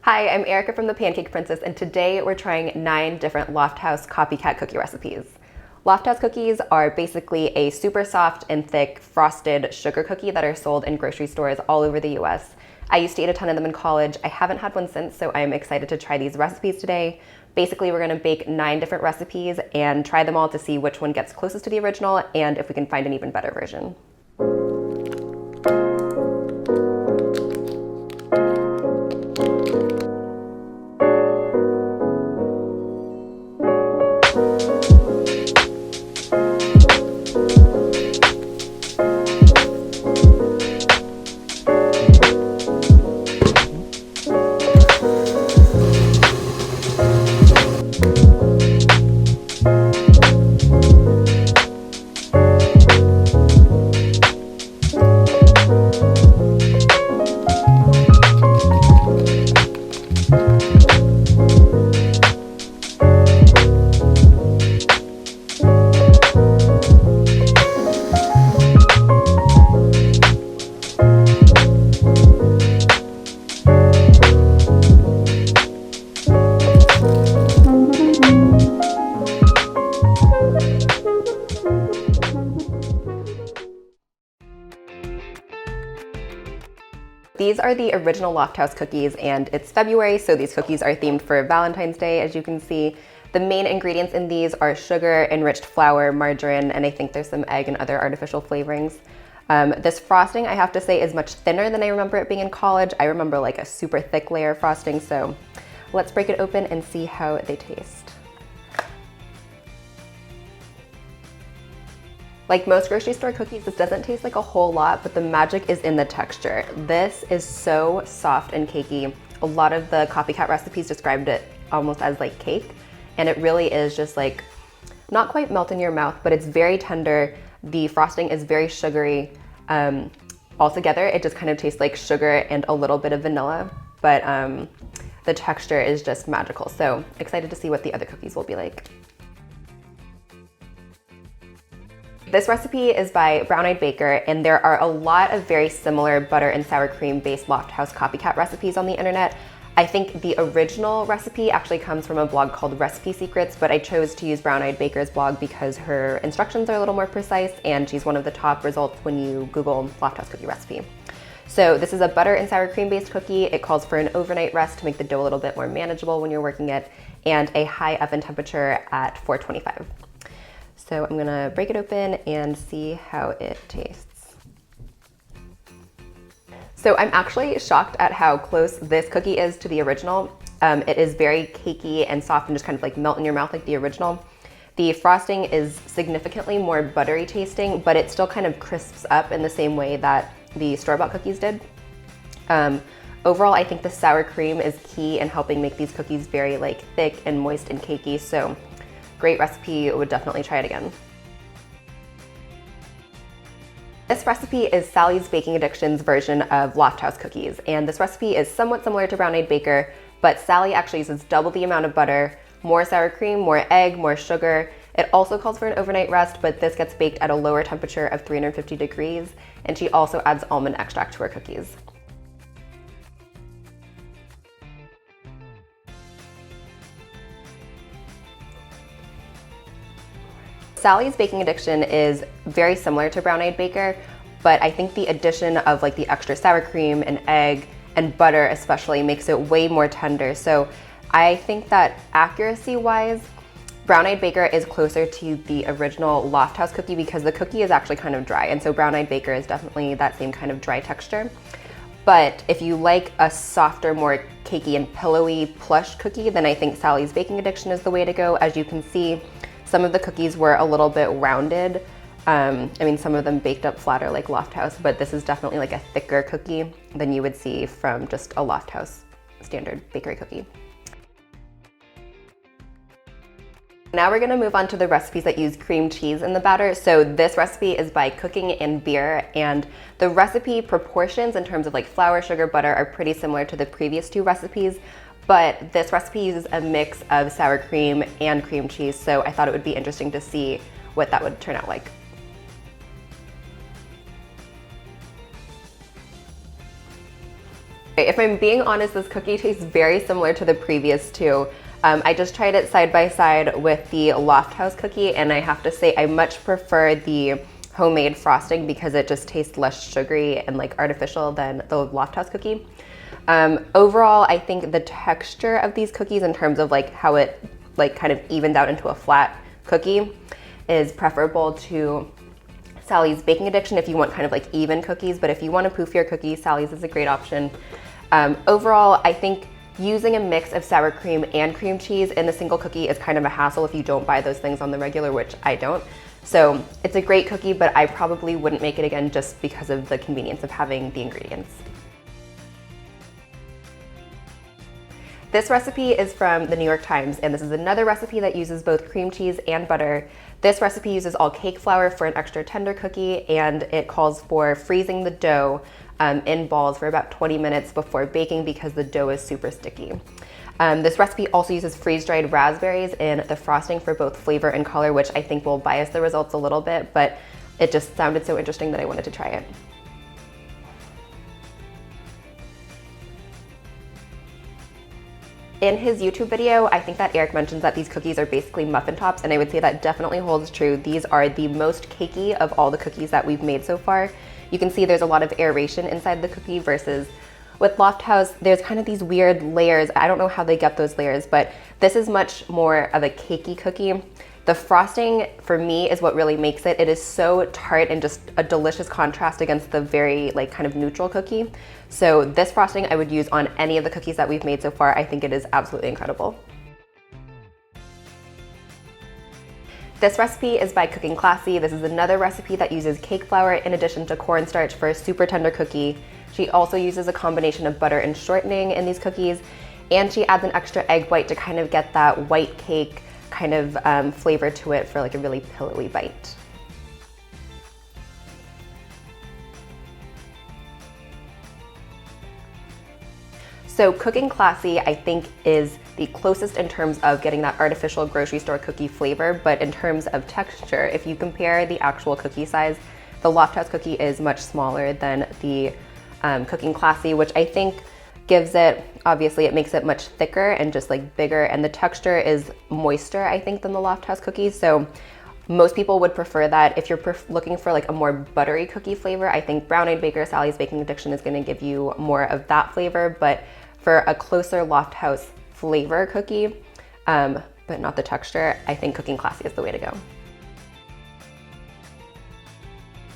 Hi, I'm Erica from the Pancake Princess, and today we're trying 9 different Lofthouse Copycat cookie recipes. Lofthouse cookies are basically a super soft and thick frosted sugar cookie that are sold in grocery stores all over the US. I used to eat a ton of them in college. I haven't had one since, so I'm excited to try these recipes today. Basically, we're gonna bake 9 different recipes and try them all to see which one gets closest to the original and if we can find an even better version. These are the original Lofthouse cookies, and it's February, so these cookies are themed for Valentine's Day, as you can see. The main ingredients in these are sugar, enriched flour, margarine, and I think there's some egg and other artificial flavorings. This frosting, I have to say, is much thinner than I remember it being in college. I remember like a super thick layer of frosting, so let's break it open and see how they taste. Like most grocery store cookies, this doesn't taste like a whole lot, but the magic is in the texture. This is so soft and cakey. A lot of the Copycat recipes described it almost as like cake, and it really is just like, not quite melt in your mouth, but it's very tender. The frosting is very sugary. Altogether, it just kind of tastes like sugar and a little bit of vanilla, but the texture is just magical. So excited to see what the other cookies will be like. This recipe is by Brown Eyed Baker, and there are a lot of very similar butter and sour cream based Lofthouse Copycat recipes on the internet. I think the original recipe actually comes from a blog called Recipe Secrets, but I chose to use Brown Eyed Baker's blog because her instructions are a little more precise, and she's one of the top results when you Google Lofthouse cookie recipe. So this is a butter and sour cream based cookie. It calls for an overnight rest to make the dough a little bit more manageable when you're working it, and a high oven temperature at 425. So I'm gonna break it open and see how it tastes. So I'm actually shocked at how close this cookie is to the original. It is very cakey and soft and just kind of like melt in your mouth like the original. The frosting is significantly more buttery tasting, but it still kind of crisps up in the same way that the store-bought cookies did. Overall, I think the sour cream is key in helping make these cookies very like thick and moist and cakey. So great recipe, would definitely try it again. This recipe is Sally's Baking Addiction's version of Lofthouse cookies, and this recipe is somewhat similar to Brown Eyed Baker, but Sally actually uses double the amount of butter, more sour cream, more egg, more sugar. It also calls for an overnight rest, but this gets baked at a lower temperature of 350 degrees, and she also adds almond extract to her cookies. Sally's Baking Addiction is very similar to Brown Eyed Baker, but I think the addition of like the extra sour cream and egg and butter especially makes it way more tender. So I think that accuracy-wise, Brown Eyed Baker is closer to the original Lofthouse cookie because the cookie is actually kind of dry, and so Brown Eyed Baker is definitely that same kind of dry texture. But if you like a softer, more cakey and pillowy plush cookie, then I think Sally's Baking Addiction is the way to go. As you can see, some of the cookies were a little bit rounded. I mean, some of them baked up flatter like Lofthouse, but this is definitely like a thicker cookie than you would see from just a Lofthouse standard bakery cookie. Now we're gonna move on to the recipes that use cream cheese in the batter. So this recipe is by Cooking and Beer, and the recipe proportions in terms of like flour, sugar, butter are pretty similar to the previous 2 recipes. But this recipe uses a mix of sour cream and cream cheese, so I thought it would be interesting to see what that would turn out like. If I'm being honest, this cookie tastes very similar to the previous two. I just tried it side by side with the Lofthouse cookie, and I have to say I much prefer the homemade frosting because it just tastes less sugary and like artificial than the Lofthouse cookie. Overall, I think the texture of these cookies in terms of like how it like kind of evened out into a flat cookie is preferable to Sally's Baking Addiction if you want kind of like even cookies, but if you want a poofier cookie, Sally's is a great option. Overall, I think using a mix of sour cream and cream cheese in a single cookie is kind of a hassle if you don't buy those things on the regular, which I don't. So it's a great cookie, but I probably wouldn't make it again just because of the convenience of having the ingredients. This recipe is from the New York Times, and this is another recipe that uses both cream cheese and butter. This recipe uses all cake flour for an extra tender cookie, and it calls for freezing the dough in balls for about 20 minutes before baking because the dough is super sticky. This recipe also uses freeze-dried raspberries in the frosting for both flavor and color, which I think will bias the results a little bit, but it just sounded so interesting that I wanted to try it. In his YouTube video, I think that Eric mentions that these cookies are basically muffin tops, and I would say that definitely holds true. These are the most cakey of all the cookies that we've made so far. You can see there's a lot of aeration inside the cookie versus with Lofthouse, there's kind of these weird layers. I don't know how they get those layers, but this is much more of a cakey cookie. The frosting, for me, is what really makes it. It is so tart and just a delicious contrast against the very like kind of neutral cookie. So this frosting I would use on any of the cookies that we've made so far. I think it is absolutely incredible. This recipe is by Cooking Classy. This is another recipe that uses cake flour in addition to cornstarch for a super tender cookie. She also uses a combination of butter and shortening in these cookies, and she adds an extra egg white to kind of get that white cake kind of flavor to it for like a really pillowy bite. So Cooking Classy, I think, is the closest in terms of getting that artificial grocery store cookie flavor, but in terms of texture, if you compare the actual cookie size, the Lofthouse cookie is much smaller than the Cooking Classy, which I think gives it, obviously it makes it much thicker and just like bigger, and the texture is moister, I think, than the Lofthouse cookies. So most people would prefer that. If you're looking for like a more buttery cookie flavor, I think Brown Eyed Baker Sally's Baking Addiction is going to give you more of that flavor, but for a closer Lofthouse flavor cookie, but not the texture, I think Cooking Classy is the way to go.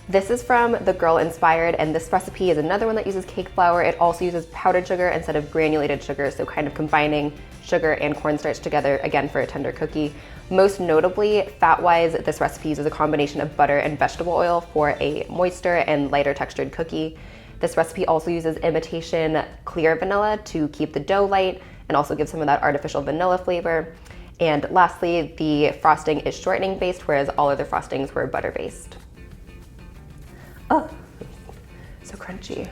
This is from The Girl Inspired, and this recipe is another one that uses cake flour. It also uses powdered sugar instead of granulated sugar, so kind of combining sugar and cornstarch together, again, for a tender cookie. Most notably, fat-wise, this recipe uses a combination of butter and vegetable oil for a moister and lighter textured cookie. This recipe also uses imitation clear vanilla to keep the dough light and also give some of that artificial vanilla flavor. And lastly, the frosting is shortening based, whereas all other frostings were butter based. Oh, so crunchy.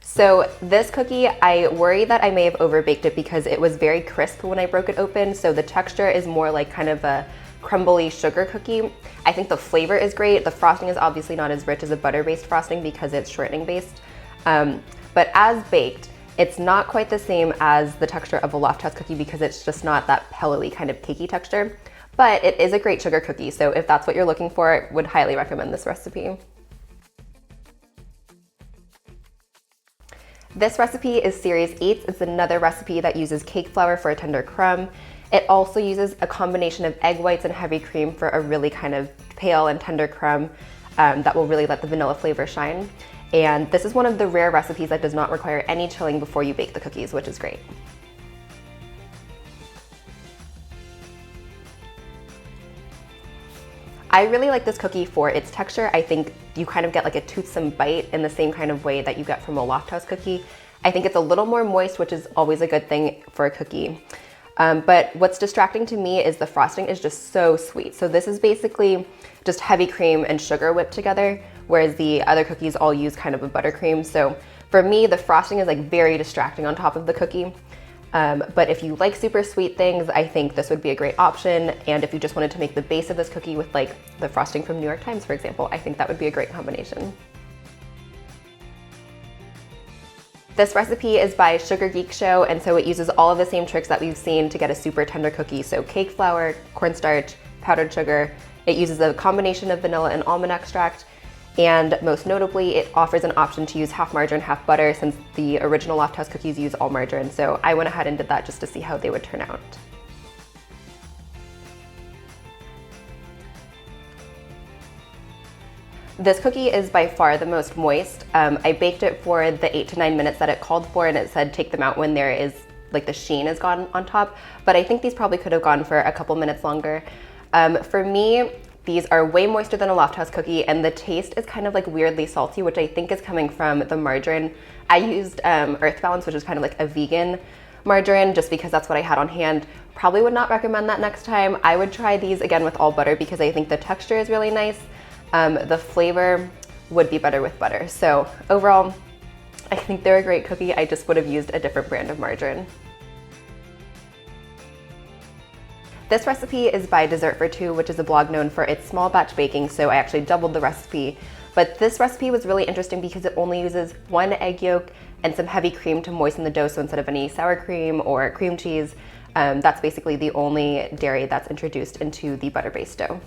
So this cookie, I worry that I may have overbaked it because it was very crisp when I broke it open. So the texture is more like kind of a crumbly sugar cookie. I think the flavor is great. The frosting is obviously not as rich as a butter-based frosting because it's shortening based. But as baked, it's not quite the same as the texture of a Lofthouse cookie because it's just not that pillowy kind of cakey texture. But it is a great sugar cookie, so if that's what you're looking for, I would highly recommend this recipe. This recipe is Series 8. It's another recipe that uses cake flour for a tender crumb. It also uses a combination of egg whites and heavy cream for a really kind of pale and tender crumb that will really let the vanilla flavor shine. And this is one of the rare recipes that does not require any chilling before you bake the cookies, which is great. I really like this cookie for its texture. I think you kind of get like a toothsome bite in the same kind of way that you get from a Lofthouse cookie. I think it's a little more moist, which is always a good thing for a cookie. But what's distracting to me is the frosting is just so sweet. So this is basically just heavy cream and sugar whipped together, whereas the other cookies all use kind of a buttercream. So for me, the frosting is like very distracting on top of the cookie. But if you like super sweet things, I think this would be a great option. And if you just wanted to make the base of this cookie with like the frosting from New York Times, for example, I think that would be a great combination. This recipe is by Sugar Geek Show, and so it uses all of the same tricks that we've seen to get a super tender cookie. So cake flour, cornstarch, powdered sugar. It uses a combination of vanilla and almond extract, and most notably, it offers an option to use half margarine, half butter, since the original Lofthouse cookies use all margarine. So I went ahead and did that just to see how they would turn out. This cookie is by far the most moist. I baked it for the 8 to 9 minutes that it called for, and it said take them out when there is, like, the sheen is gone on top, but I think these probably could have gone for a couple minutes longer. For me, these are way moister than a Lofthouse cookie, and the taste is kind of like weirdly salty, which I think is coming from the margarine. I used Earth Balance, which is kind of like a vegan margarine, just because that's what I had on hand. Probably would not recommend that next time. I would try these again with all butter because I think the texture is really nice. The flavor would be better with butter. So overall, I think they're a great cookie. I just would have used a different brand of margarine. This recipe is by Dessert for Two, which is a blog known for its small batch baking, so I actually doubled the recipe. But this recipe was really interesting because it only uses 1 egg yolk and some heavy cream to moisten the dough, so instead of any sour cream or cream cheese, that's basically the only dairy that's introduced into the butter-based dough.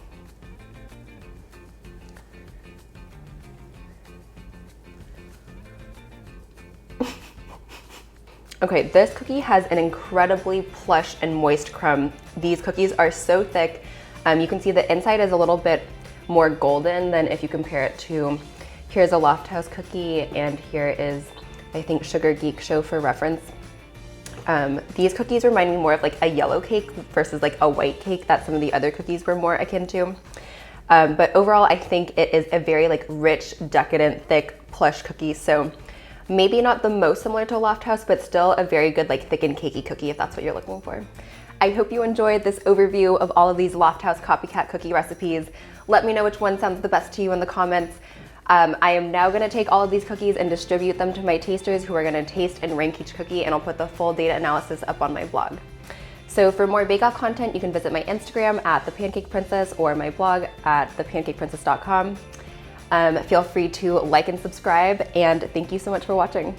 Okay, this cookie has an incredibly plush and moist crumb. These cookies are so thick. You can see the inside is a little bit more golden than if you compare it to, here's a Lofthouse cookie, and here is, I think, Sugar Geek Show for reference. These cookies remind me more of like a yellow cake versus like a white cake that some of the other cookies were more akin to. But overall, I think it is a very like rich, decadent, thick, plush cookie. So maybe not the most similar to Lofthouse, but still a very good like thick and cakey cookie if that's what you're looking for. I hope you enjoyed this overview of all of these Lofthouse Copycat cookie recipes. Let me know which one sounds the best to you in the comments. I am now gonna take all of these cookies and distribute them to my tasters who are gonna taste and rank each cookie, and I'll put the full data analysis up on my blog. So for more bake-off content, you can visit my Instagram at The Pancake Princess or my blog at thepancakeprincess.com. Feel free to like and subscribe, and thank you so much for watching.